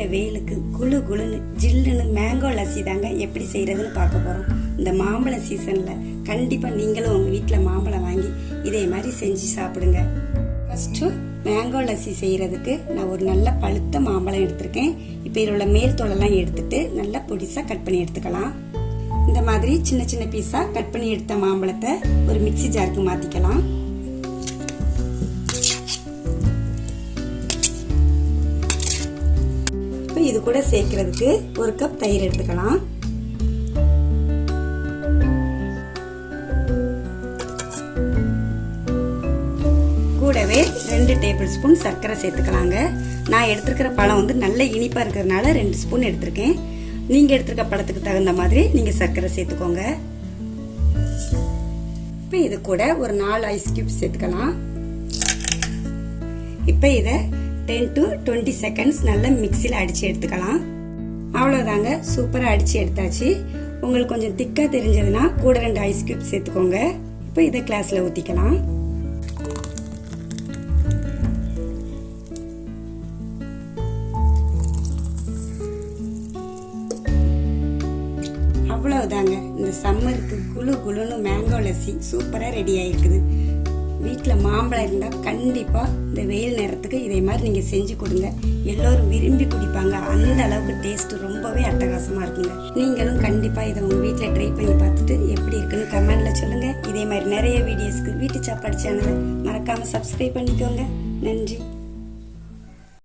அடிக்கிற வெயிலுக்கு குளு குளுன்னு ஜில்லுன்னு மேங்கோ லஸ்ஸி தாங்க எப்படி செய்யறதுன்னு பார்க்க போறோம். இந்த மாம்பழ சீசன்ல கண்டிப்பா நீங்களும் உங்க வீட்டுல மாம்பழம் வாங்கி இதே மாதிரி செஞ்சு சாப்பிடுங்க. ஃபர்ஸ்ட் மேங்கோ லஸ்ஸி செய்யறதுக்கு நான் ஒரு நல்ல பழுத்த மாம்பழம் எடுத்திருக்கேன். இப்ப இதில் உள்ள மேல் தோலெல்லாம் எடுத்துட்டு நல்லா பொடிசா கட் பண்ணி எடுத்துக்கலாம். இந்த மாதிரி சின்ன சின்ன பீஸா கட் பண்ணி எடுத்த மாம்பழத்தை ஒரு மிக்ஸி ஜாருக்கு மாத்திக்கலாம். இது கூட சேர்க்கிறதுக்கு ஒரு கப் தயிர் எடுத்துக்கலாம். கூடவே 2 டேபிள் ஸ்பூன் சர்க்கரை சேர்த்துக்கலாங்க. நான் எடுத்துக்கிற பழம் வந்து நல்ல இனிப்பா இருக்கிறதுனால 2 ஸ்பூன் எடுத்திருக்கேன். நீங்க எடுத்துக்கிற பழத்துக்கு தகுந்த மாதிரி நீங்க சர்க்கரை சேர்த்துக்கோங்க. இப்ப இது கூட ஒரு 4 ஐஸ் கியூப் சேர்த்துக்கலாம். இப்ப இத 10 to 20 செகண்ட்ஸ் நல்லா மிக்ஸில அடிச்சு எடுத்துக்கலாம். அவ்வளவுதாங்க, சூப்பரா அடிச்சு எடுத்தாச்சு. உங்களுக்கு கொஞ்சம் திக்கா தெரிஞ்சதுன்னா கூட 2 ஐஸ் கியூப் சேர்த்துக்கோங்க. இப்போ இதை கிளாஸ்ல ஊத்திக்கலாம். அவ்வளவுதாங்க, இந்த சம்மருக்கு குளு குளுன்னு மேங்கோ லஸ்ஸி சூப்பரா ரெடி ஆயிருக்குது. வீட்டுல மாம்பழம் இருந்தா கண்டிப்பா இந்த வெயில் நேரத்துக்கு இதே மாதிரி நீங்க செஞ்சு கொடுங்க. எல்லோரும் விரும்பி குடிப்பாங்க. அந்த அளவுக்கு டேஸ்ட் ரொம்பவே அட்டகாசமா இருக்குங்க. நீங்களும் கண்டிப்பா இதை உங்க வீட்டுல ட்ரை பண்ணி பார்த்துட்டு எப்படி இருக்குன்னு கமெண்ட்ல சொல்லுங்க. இதே மாதிரி நிறைய வீடியோஸ்க்கு வீட்டு சாப்பாடு சேனலை மறக்காம சப்ஸ்கிரைப் பண்ணிக்கோங்க. நன்றி.